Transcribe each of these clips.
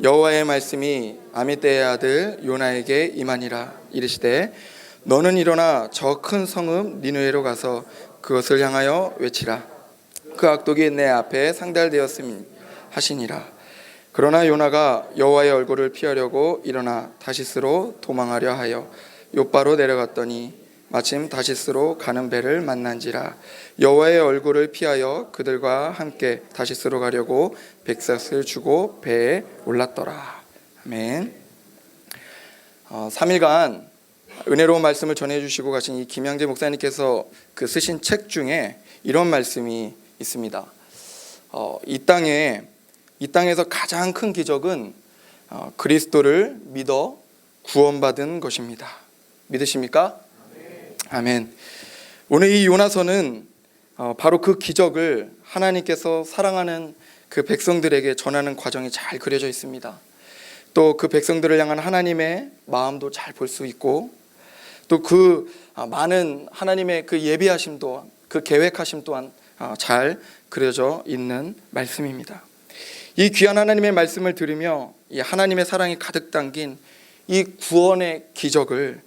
여호와의 말씀이 아미떼의 아들 요나에게 임하니라. 이르시되 너는 일어나 저 큰 성읍 니느웨로 가서 그것을 향하여 외치라. 그 악독이 내 앞에 상달되었음이 하시니라. 그러나 요나가 여호와의 얼굴을 피하려고 일어나 다시스로 도망하려 하여 욥바로 내려갔더니 마침 다시스로 가는 배를 만난지라. 여호와의 얼굴을 피하여 그들과 함께 다시스로 가려고 백삭을 주고 배에 올랐더라. 아멘. 3일간 은혜로운 말씀을 전해주시고 가신 이 김양재 목사님께서 그 쓰신 책 중에 이런 말씀이 있습니다. 이 땅에서 가장 큰 기적은 그리스도를 믿어 구원받은 것입니다. 믿으십니까? 아멘. 오늘 이 요나서는 바로 그 기적을 하나님께서 사랑하는 그 백성들에게 전하는 과정이 잘 그려져 있습니다. 또 그 백성들을 향한 하나님의 마음도 잘 볼 수 있고, 또 그 많은 하나님의 그 예비하심 또한, 그 계획하심 또한 잘 그려져 있는 말씀입니다. 이 귀한 하나님의 말씀을 들으며 이 하나님의 사랑이 가득 담긴 이 구원의 기적을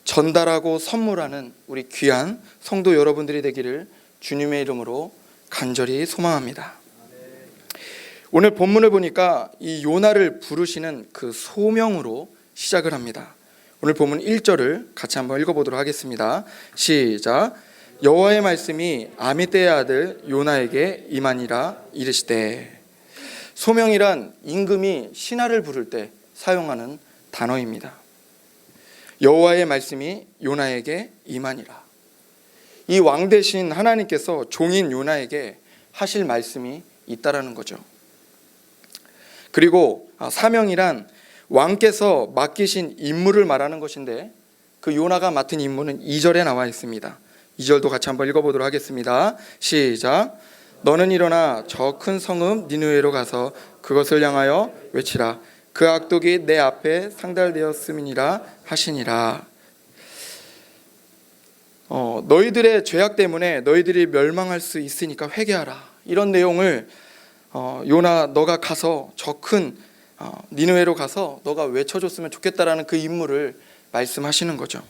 전달하고 선물하는 우리 귀한 성도 여러분들이 되기를 주님의 이름으로 간절히 소망합니다. 오늘 본문을 보니까 이 요나를 부르시는 그 소명으로 시작을 합니다. 오늘 본문 1절을 같이 한번 읽어보도록 하겠습니다. 시작. 여호와의 말씀이 아미떼의 아들 요나에게 임하니라. 이르시되. 소명이란 임금이 신하를 부를 때 사용하는 단어입니다. 여호와의 말씀이 요나에게 임하니라. 이 왕 대신 하나님께서 종인 요나에게 하실 말씀이 있다라는 거죠. 그리고 사명이란 왕께서 맡기신 임무를 말하는 것인데, 그 요나가 맡은 임무는 2절에 나와 있습니다. 2절도 같이 한번 읽어보도록 하겠습니다. 시작. 너는 일어나 저 큰 성읍 니느웨로 가서 그것을 향하여 외치라. 그 악독이 내 앞에 상달되었음이니라 하시니라. 너희들의 죄악 때문에 너희들이 멸망할 수 있으니까 회개하라. 이런 내용을 요나 너가 가서 저 큰 니느웨로 가서 너가 외쳐줬으면 좋겠다라는 그 임무를 말씀하시는 거죠.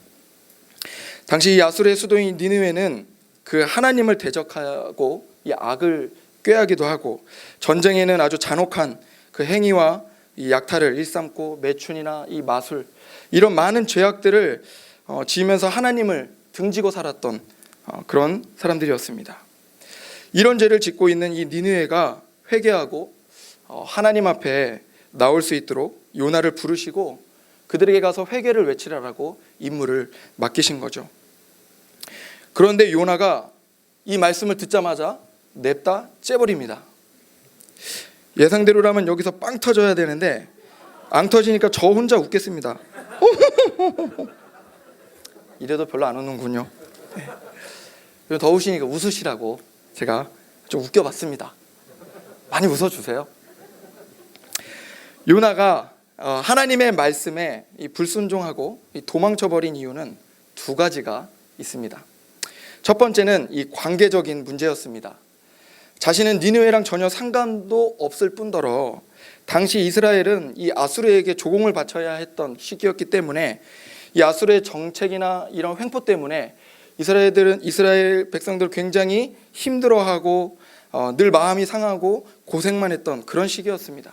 당시 이 아수르의 수도인 니느웨는 그 하나님을 대적하고 이 악을 꾀하기도 하고, 전쟁에는 아주 잔혹한 그 행위와 이 약탈을 일삼고 매춘이나 이 마술, 이런 많은 죄악들을 지으면서 하나님을 등지고 살았던 그런 사람들이었습니다. 이런 죄를 짓고 있는 이 니느웨가 회개하고 하나님 앞에 나올 수 있도록 요나를 부르시고 그들에게 가서 회개를 외치라라고 임무를 맡기신 거죠. 그런데 요나가 이 말씀을 듣자마자 냅다 째버립니다. 예상대로라면 여기서 빵 터져야 되는데 안 터지니까 저 혼자 웃겠습니다. 이래도 별로 안 웃는군요. 네. 더 우시니까 웃으시라고 제가 좀 웃겨봤습니다. 많이 웃어주세요. 요나가 하나님의 말씀에 불순종하고 도망쳐버린 이유는 두 가지가 있습니다. 첫 번째는 이 관계적인 문제였습니다. 자신은 니느웨랑 전혀 상관도 없을 뿐더러 당시 이스라엘은 이 아수르에게 조공을 바쳐야 했던 시기였기 때문에 이 아수르의 정책이나 이런 횡포 때문에 이스라엘 백성들 굉장히 힘들어하고 늘 마음이 상하고 고생만 했던 그런 시기였습니다.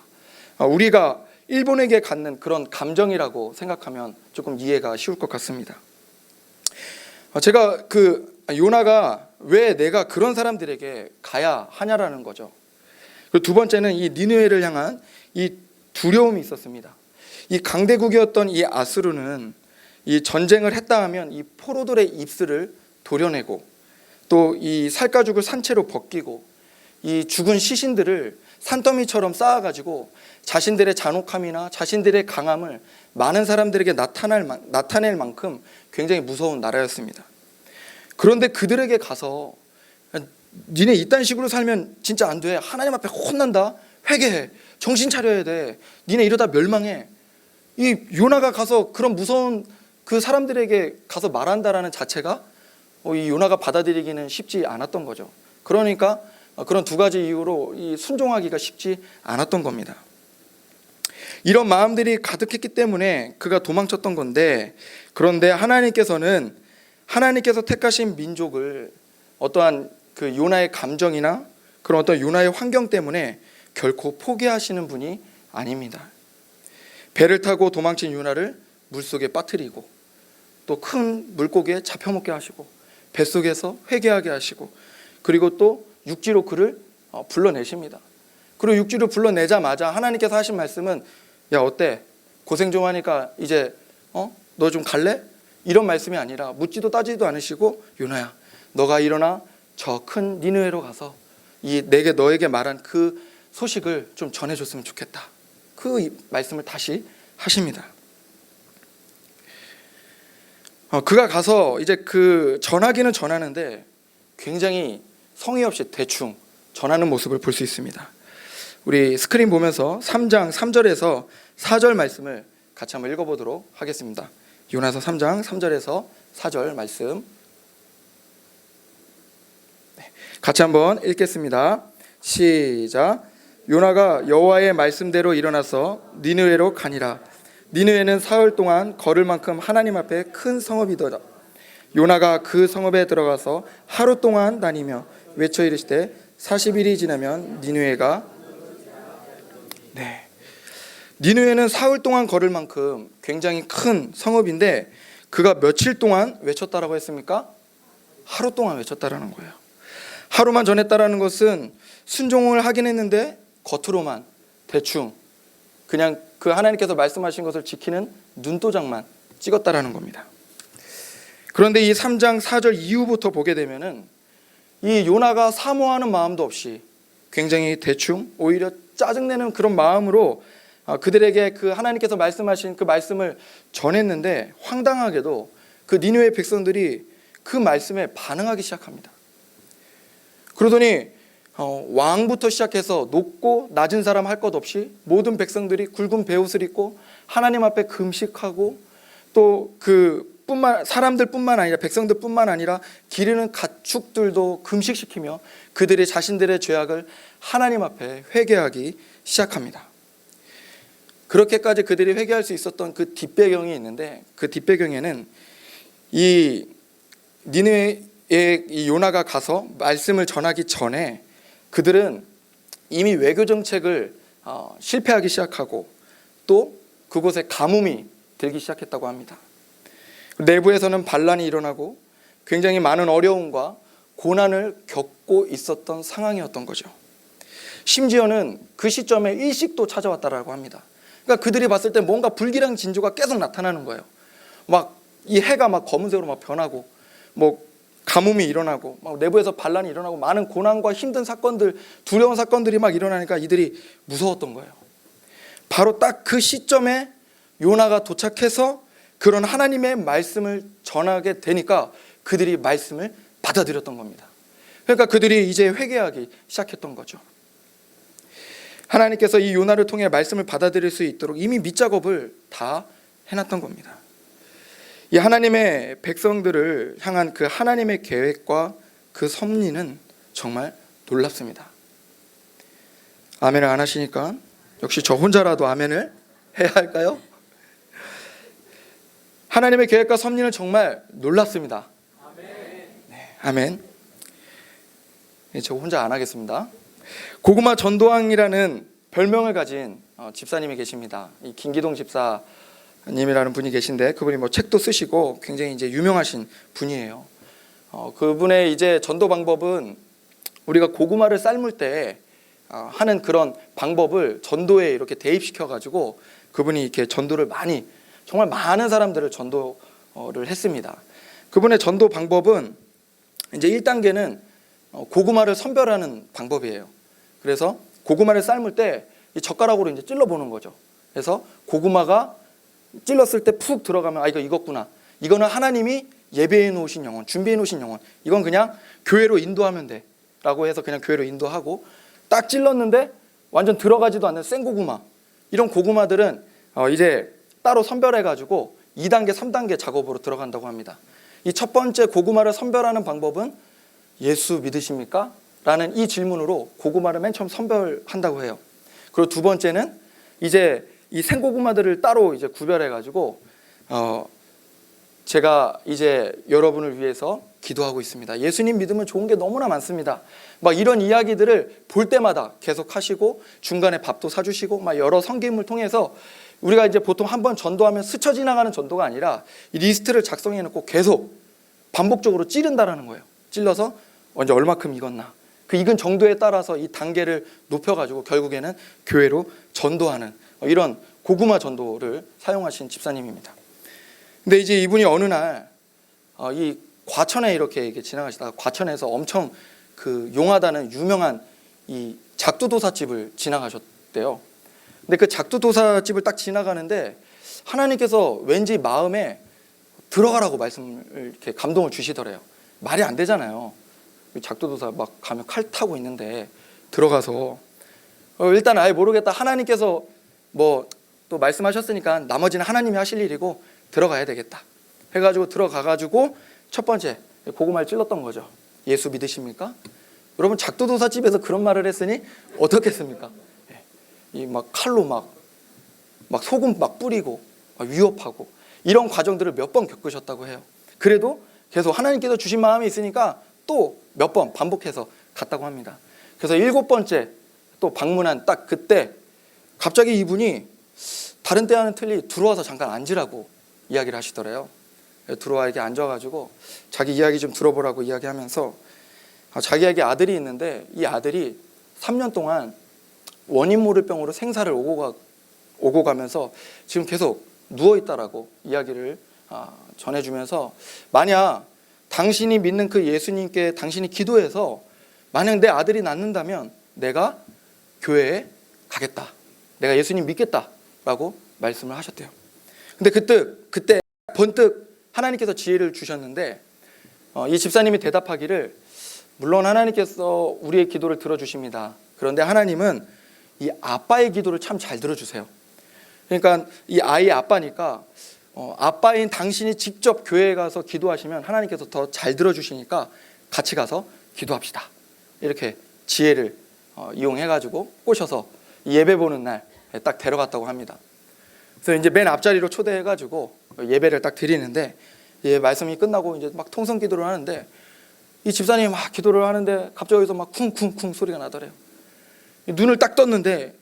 우리가 일본에게 갖는 그런 감정이라고 생각하면 조금 이해가 쉬울 것 같습니다. 제가 요나가 왜 내가 그런 사람들에게 가야 하냐라는 거죠. 그리고 두 번째는 이 니느웨를 향한 이 두려움이 있었습니다. 이 강대국이었던 이 아수르는 이 전쟁을 했다 하면 이 포로들의 입술을 도려내고, 또 이 살가죽을 산채로 벗기고, 이 죽은 시신들을 산더미처럼 쌓아가지고 자신들의 잔혹함이나 자신들의 강함을 많은 사람들에게 나타낼 만큼 굉장히 무서운 나라였습니다. 그런데 그들에게 가서 니네 이딴 식으로 살면 진짜 안 돼, 하나님 앞에 혼난다, 회개해, 정신 차려야 돼, 니네 이러다 멸망해, 이 요나가 가서 그런 무서운 그 사람들에게 가서 말한다라는 자체가 이 요나가 받아들이기는 쉽지 않았던 거죠. 그러니까 그런 두 가지 이유로 이 순종하기가 쉽지 않았던 겁니다. 이런 마음들이 가득했기 때문에 그가 도망쳤던 건데, 그런데 하나님께서 택하신 민족을 어떠한 그 요나의 감정이나 그런 어떤 요나의 환경 때문에 결코 포기하시는 분이 아닙니다. 배를 타고 도망친 요나를 물속에 빠뜨리고 또 큰 물고기에 잡혀먹게 하시고 뱃속에서 회개하게 하시고 그리고 또 육지로 그를 불러내십니다. 그리고 육지로 불러내자마자 하나님께서 하신 말씀은 야 어때? 고생 좀 하니까 이제 너 좀 갈래? 이런 말씀이 아니라 묻지도 따지도 않으시고 요나야 너가 일어나 저 큰 니느웨로 가서 너에게 말한 그 소식을 좀 전해줬으면 좋겠다. 그 말씀을 다시 하십니다. 그가 가서 이제 그 전하기는 전하는데 굉장히 성의 없이 대충 전하는 모습을 볼 수 있습니다. 우리 스크린 보면서 3장 3절에서 4절 말씀을 같이 한번 읽어보도록 하겠습니다. 요나서 3장 3절에서 4절 말씀 같이 한번 읽겠습니다. 시작. 요나가 여호와의 말씀대로 일어나서 니느웨로 가니라. 니느웨는 사흘 동안 걸을 만큼 하나님 앞에 큰 성읍이더라. 요나가 그 성읍에 들어가서 하루 동안 다니며 외쳐 이르시되 40일이 지나면 니느웨가 니느웨는 사흘 동안 걸을 만큼 굉장히 큰 성읍인데 그가 며칠 동안 외쳤다라고 했습니까? 하루 동안 외쳤다라는 거예요. 하루만 전했다라는 것은 순종을 하긴 했는데 겉으로만 대충 그냥 그 하나님께서 말씀하신 것을 지키는 눈도장만 찍었다라는 겁니다. 그런데 이 3장 4절 이후부터 보게 되면은 이 요나가 사모하는 마음도 없이 굉장히 대충 오히려 짜증내는 그런 마음으로 그들에게 그 하나님께서 말씀하신 그 말씀을 전했는데 황당하게도 그 니느웨 백성들이 그 말씀에 반응하기 시작합니다. 그러더니 왕부터 시작해서 높고 낮은 사람 할 것 없이 모든 백성들이 굵은 베옷을 입고 하나님 앞에 금식하고 또 사람들뿐만 아니라 백성들뿐만 아니라 기르는 가축들도 금식시키며 그들이 자신들의 죄악을 하나님 앞에 회개하기 시작합니다. 그렇게까지 그들이 회개할 수 있었던 그 뒷배경이 있는데 그 뒷배경에는 이 니느웨의 이 요나가 가서 말씀을 전하기 전에 그들은 이미 외교 정책을 실패하기 시작하고 또 그곳에 가뭄이 들기 시작했다고 합니다. 내부에서는 반란이 일어나고 굉장히 많은 어려움과 고난을 겪고 있었던 상황이었던 거죠. 심지어는 그 시점에 일식도 찾아왔다라고 합니다. 그러니까 그들이 봤을 때 뭔가 불길한 징조가 계속 나타나는 거예요. 막 이 해가 막 검은색으로 막 변하고 뭐 가뭄이 일어나고 막 내부에서 반란이 일어나고 많은 고난과 힘든 사건들, 두려운 사건들이 막 일어나니까 이들이 무서웠던 거예요. 바로 딱 그 시점에 요나가 도착해서 그런 하나님의 말씀을 전하게 되니까 그들이 말씀을 받아들였던 겁니다. 그러니까 그들이 이제 회개하기 시작했던 거죠. 하나님께서 이 요나를 통해 말씀을 받아들일 수 있도록 이미 밑작업을 다 해놨던 겁니다. 이 하나님의 백성들을 향한 그 하나님의 계획과 그 섭리는 정말 놀랍습니다. 아멘을 안 하시니까 역시 저 혼자라도 아멘을 해야 할까요? 하나님의 계획과 섭리는 정말 놀랍습니다. 네, 아멘. 저 혼자 안 하겠습니다. 고구마 전도왕이라는 별명을 가진 집사님이 계십니다. 이 김기동 집사님이라는 분이 계신데 그분이 뭐 책도 쓰시고 굉장히 이제 유명하신 분이에요. 그분의 이제 전도 방법은 우리가 고구마를 삶을 때 하는 그런 방법을 전도에 이렇게 대입시켜 가지고 그분이 이렇게 전도를 정말 많은 사람들을 전도를 했습니다. 그분의 전도 방법은 이제 1단계는 고구마를 선별하는 방법이에요. 그래서 고구마를 삶을 때 이 젓가락으로 이제 찔러 보는 거죠. 그래서 고구마가 찔렀을 때 푹 들어가면 이거 익었구나. 이거는 하나님이 예배해 놓으신 영혼, 준비해 놓으신 영혼. 이건 그냥 교회로 인도하면 돼. 라고 해서 그냥 교회로 인도하고 딱 찔렀는데 완전 들어가지도 않는 생고구마. 이런 고구마들은 이제 따로 선별해 가지고 2단계, 3단계 작업으로 들어간다고 합니다. 이 첫 번째 고구마를 선별하는 방법은 예수 믿으십니까? 라는 이 질문으로 고구마를 맨 처음 선별한다고 해요. 그리고 두 번째는 이제 이 생고구마들을 따로 이제 구별해 가지고 제가 이제 여러분을 위해서 기도하고 있습니다. 예수님 믿으면 좋은 게 너무나 많습니다. 막 이런 이야기들을 볼 때마다 계속 하시고 중간에 밥도 사주시고 막 여러 성경을 통해서 우리가 이제 보통 한번 전도하면 스쳐 지나가는 전도가 아니라 이 리스트를 작성해 놓고 계속 반복적으로 찌른다라는 거예요. 찔러서 언제 얼마큼 익었나, 그 익은 정도에 따라서 이 단계를 높여가지고 결국에는 교회로 전도하는 이런 고구마 전도를 사용하신 집사님입니다. 근데 이제 이분이 어느 날 이 과천에 이렇게 지나가시다가 과천에서 엄청 그 용하다는 유명한 이 작두도사집을 지나가셨대요. 근데 그 작두도사집을 딱 지나가는데 하나님께서 왠지 마음에 들어가라고 말씀을 이렇게 감동을 주시더래요. 말이 안 되잖아요. 작두도사 막 가면 칼 타고 있는데 들어가서 일단 아예 모르겠다. 하나님께서 뭐 또 말씀하셨으니까 나머지는 하나님이 하실 일이고 들어가야 되겠다 해가지고 들어가가지고 첫 번째 고구마를 찔렀던 거죠. 예수 믿으십니까? 여러분 작두도사 집에서 그런 말을 했으니 어떻겠습니까? 이 막 칼로 막 소금 막 뿌리고 막 위협하고 이런 과정들을 몇 번 겪으셨다고 해요. 그래도 계속 하나님께서 주신 마음이 있으니까 또 몇 번 반복해서 갔다고 합니다. 그래서 7번째 또 방문한 딱 그때 갑자기 이분이 다른 때와는 틀리 들어와서 잠깐 앉으라고 이야기를 하시더래요. 들어와 이렇게 앉아가지고 자기 이야기 좀 들어보라고 이야기하면서 자기에게 아들이 있는데 이 아들이 3년 동안 원인 모를 병으로 생사를 오고 가면서 지금 계속 누워있다라고 이야기를 전해주면서 만약 당신이 믿는 그 예수님께 당신이 기도해서 만약 내 아들이 낫는다면 내가 교회에 가겠다, 내가 예수님 믿겠다라고 말씀을 하셨대요. 근데 그때 번뜩 하나님께서 지혜를 주셨는데 이 집사님이 대답하기를 물론 하나님께서 우리의 기도를 들어주십니다. 그런데 하나님은 이 아빠의 기도를 참 잘 들어주세요. 그러니까 이 아이의 아빠니까 아빠인 당신이 직접 교회에 가서 기도하시면 하나님께서 더 잘 들어주시니까 같이 가서 기도합시다. 이렇게 지혜를 이용해가지고 꼬셔서 예배 보는 날 딱 데려갔다고 합니다. 그래서 이제 맨 앞자리로 초대해가지고 예배를 딱 드리는데 말씀이 끝나고 이제 막 통성 기도를 하는데 이 집사님이 막 기도를 하는데 갑자기 여기서 막 쿵쿵쿵 소리가 나더래요. 눈을 딱 떴는데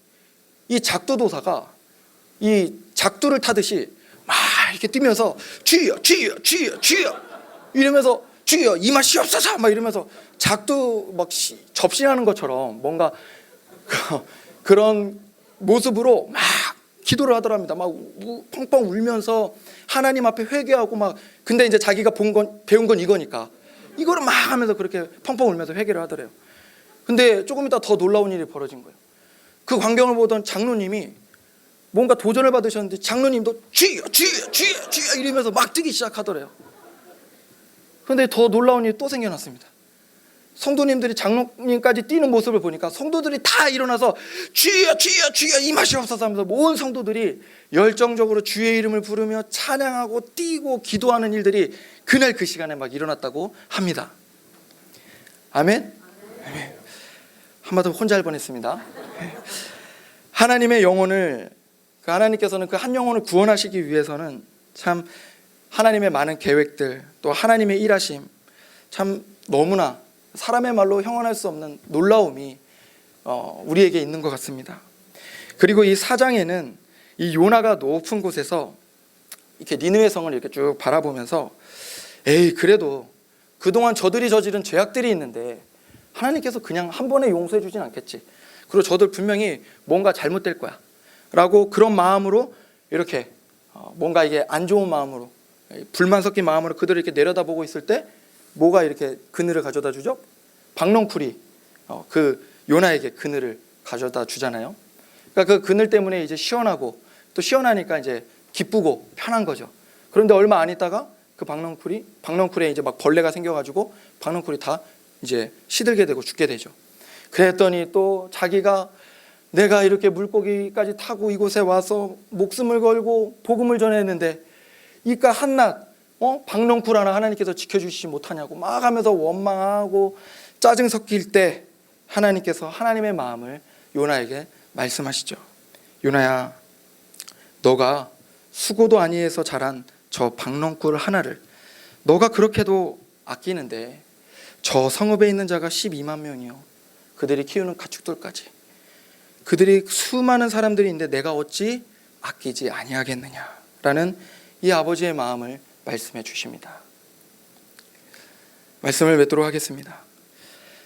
이 작두도사가 이 작두를 타듯이 막 이렇게 뛰면서 주여 주여 주여 주여 이러면서 주여 이 맛이 없어서 막 이러면서 작두 막 접신하는 것처럼 뭔가 그런 모습으로 막 기도를 하더랍니다. 막 펑펑 울면서 하나님 앞에 회개하고 막 근데 이제 자기가 배운 건 이거니까 이거를 막 하면서 그렇게 펑펑 울면서 회개를 하더래요. 근데 조금 있다 더 놀라운 일이 벌어진 거예요. 그 광경을 보던 장로님이 뭔가 도전을 받으셨는데 장로님도 주여 주여 주여 주여 이러면서 막 뛰기 시작하더래요. 근데 더 놀라운 일이 또 생겨났습니다. 성도님들이 장로님까지 뛰는 모습을 보니까 성도들이 다 일어나서 주여 주여 주여 이 맛이 없어서 하면서 온 성도들이 열정적으로 주의 이름을 부르며 찬양하고 뛰고 기도하는 일들이 그날 그 시간에 막 일어났다고 합니다. 아멘? 아멘. 한마디로 혼자 할 뻔했습니다. 하나님의 영혼을 하나님께서는 그 한 영혼을 구원하시기 위해서는 참 하나님의 많은 계획들 또 하나님의 일하심 참 너무나 사람의 말로 형언할 수 없는 놀라움이 우리에게 있는 것 같습니다. 그리고 이 4장에는 이 요나가 높은 곳에서 이렇게 니느웨 성을 이렇게 쭉 바라보면서 에이 그래도 그동안 저들이 저지른 죄악들이 있는데 하나님께서 그냥 한 번에 용서해 주진 않겠지. 그리고 저들 분명히 뭔가 잘못될 거야 라고 그런 마음으로 이렇게 뭔가 이게 안 좋은 마음으로 불만 섞인 마음으로 그들을 이렇게 내려다보고 있을 때 뭐가 이렇게 그늘을 가져다 주죠? 박넝쿨이 그 요나에게 그늘을 가져다 주잖아요. 그러니까 그 그늘 때문에 이제 시원하고 또 시원하니까 이제 기쁘고 편한 거죠. 그런데 얼마 안 있다가 그 박넝쿨에 이제 막 벌레가 생겨가지고 박넝쿨이 다 이제 시들게 되고 죽게 되죠. 그랬더니 또 자기가 내가 이렇게 물고기까지 타고 이곳에 와서 목숨을 걸고 복음을 전했는데 이까 한낱 박넝쿨 하나 하나님께서 지켜주시지 못하냐고 막 하면서 원망하고 짜증 섞일 때 하나님께서 하나님의 마음을 요나에게 말씀하시죠. 요나야 너가 수고도 아니해서 자란 저 박넝쿨 하나를 너가 그렇게도 아끼는데 저 성읍에 있는 자가 12만 명이요 그들이 키우는 가축들까지 그들이 수많은 사람들이 있는데 내가 어찌 아끼지 아니하겠느냐라는 이 아버지의 마음을 말씀해 주십니다. 말씀을 맺도록 하겠습니다.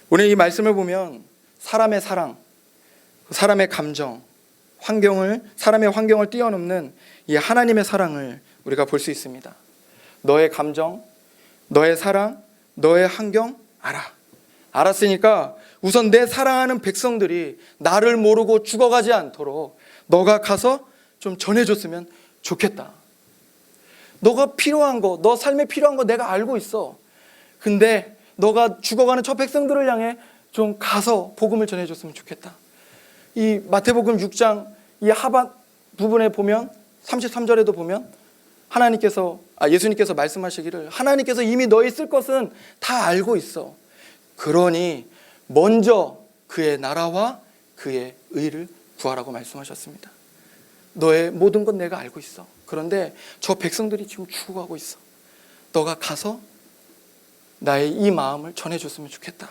오늘 이 말씀을 보면 사람의 사랑, 사람의 감정, 사람의 환경을 뛰어넘는 이 하나님의 사랑을 우리가 볼 수 있습니다. 너의 감정, 너의 사랑, 너의 환경 알았으니까 우선 내 사랑하는 백성들이 나를 모르고 죽어가지 않도록 너가 가서 좀 전해줬으면 좋겠다. 너가 필요한 거, 너 삶에 필요한 거 내가 알고 있어. 근데 너가 죽어가는 저 백성들을 향해 좀 가서 복음을 전해줬으면 좋겠다. 이 마태복음 6장 이 하반 부분에 보면 33절에도 보면 예수님께서 말씀하시기를 하나님께서 이미 너희 쓸 것은 다 알고 있어. 그러니 먼저 그의 나라와 그의 의를 구하라고 말씀하셨습니다. 너의 모든 건 내가 알고 있어. 그런데 저 백성들이 지금 죽어가고 있어. 너가 가서 나의 이 마음을 전해줬으면 좋겠다.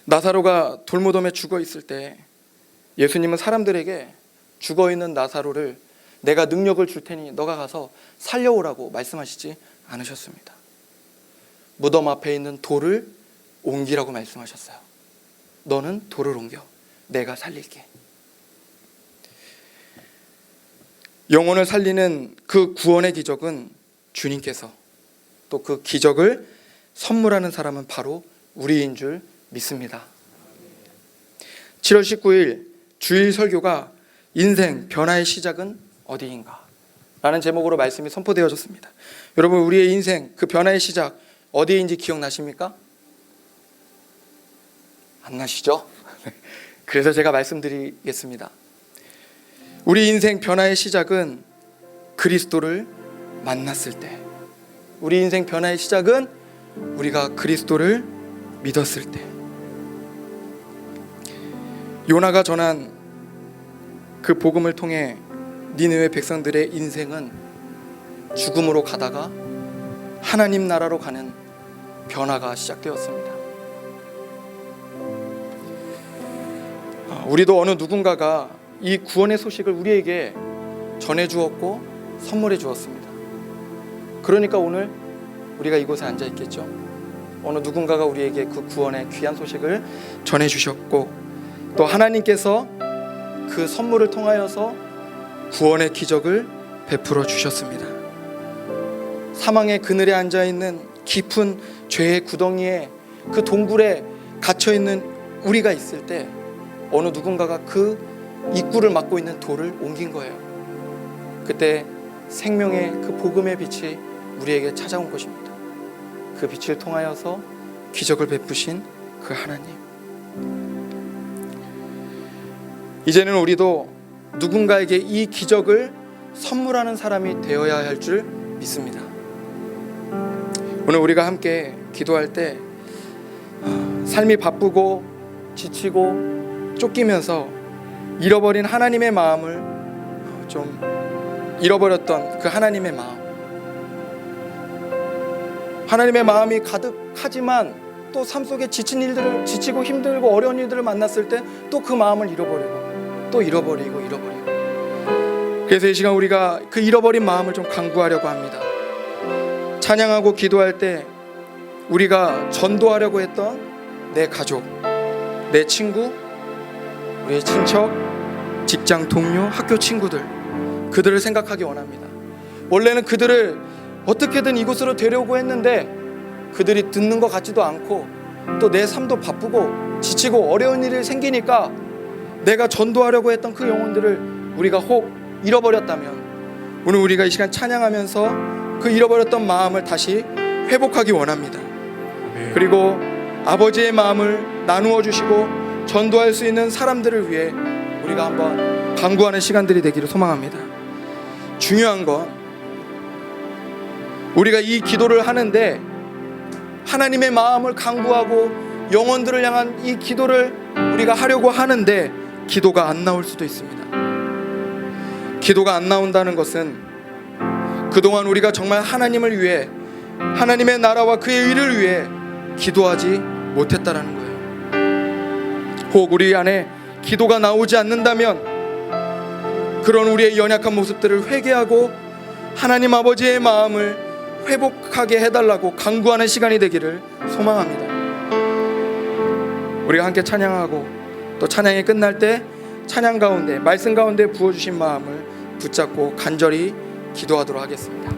나사로가 돌무덤에 죽어 있을 때 예수님은 사람들에게 죽어 있는 나사로를 내가 능력을 줄 테니 너가 가서 살려오라고 말씀하시지 않으셨습니다. 무덤 앞에 있는 돌을 옮기라고 말씀하셨어요. 너는 돌을 옮겨. 내가 살릴게. 영혼을 살리는 그 구원의 기적은 주님께서 또 그 기적을 선물하는 사람은 바로 우리인 줄 믿습니다. 7월 19일 주일 설교가 인생 변화의 시작은 어디인가? 라는 제목으로 말씀이 선포되어졌습니다. 여러분, 우리의 인생 그 변화의 시작 어디인지 기억나십니까? 안 나시죠? 그래서 제가 말씀드리겠습니다. 우리 인생 변화의 시작은 그리스도를 만났을 때, 우리 인생 변화의 시작은 우리가 그리스도를 믿었을 때. 요나가 전한 그 복음을 통해 니느웨 백성들의 인생은 죽음으로 가다가 하나님 나라로 가는 변화가 시작되었습니다. 우리도 어느 누군가가 이 구원의 소식을 우리에게 전해주었고 선물해 주었습니다. 그러니까 오늘 우리가 이곳에 앉아 있겠죠. 어느 누군가가 우리에게 그 구원의 귀한 소식을 전해주셨고 또 하나님께서 그 선물을 통하여서 구원의 기적을 베풀어 주셨습니다. 사망의 그늘에 앉아있는 깊은 죄의 구덩이에 그 동굴에 갇혀있는 우리가 있을 때 어느 누군가가 그 입구를 막고 있는 돌을 옮긴 거예요. 그때 생명의 그 복음의 빛이 우리에게 찾아온 것입니다. 그 빛을 통하여서 기적을 베푸신 그 하나님. 이제는 우리도 누군가에게 이 기적을 선물하는 사람이 되어야 할 줄 믿습니다. 오늘 우리가 함께 기도할 때 삶이 바쁘고 지치고 쫓기면서 잃어버린 하나님의 마음을 좀 잃어버렸던 그 하나님의 마음이 가득하지만 또 삶 속에 지치고 힘들고 어려운 일들을 만났을 때 또 그 마음을 잃어버리고 또 잃어버리고 그래서 이 시간 우리가 그 잃어버린 마음을 좀 강구하려고 합니다. 찬양하고 기도할 때 우리가 전도하려고 했던 내 가족, 내 친구, 우리의 친척, 직장 동료, 학교 친구들, 그들을 생각하기 원합니다. 원래는 그들을 어떻게든 이곳으로 데려오고 했는데 그들이 듣는 것 같지도 않고 또 내 삶도 바쁘고 지치고 어려운 일이 생기니까 내가 전도하려고 했던 그 영혼들을 우리가 혹 잃어버렸다면 오늘 우리가 이 시간 찬양하면서 그 잃어버렸던 마음을 다시 회복하기 원합니다. 그리고 아버지의 마음을 나누어 주시고 전도할 수 있는 사람들을 위해 우리가 한번 간구하는 시간들이 되기를 소망합니다. 중요한 건 우리가 이 기도를 하는데 하나님의 마음을 간구하고 영혼들을 향한 이 기도를 우리가 하려고 하는데 기도가 안 나올 수도 있습니다. 기도가 안 나온다는 것은 그동안 우리가 정말 하나님을 위해, 하나님의 나라와 그의 의를 위해 기도하지 못했다라는 거예요. 혹 우리 안에 기도가 나오지 않는다면 그런 우리의 연약한 모습들을 회개하고 하나님 아버지의 마음을 회복하게 해달라고 간구하는 시간이 되기를 소망합니다. 우리가 함께 찬양하고 또 찬양이 끝날 때 찬양 가운데, 말씀 가운데 부어주신 마음을 붙잡고 간절히 기도하도록 하겠습니다.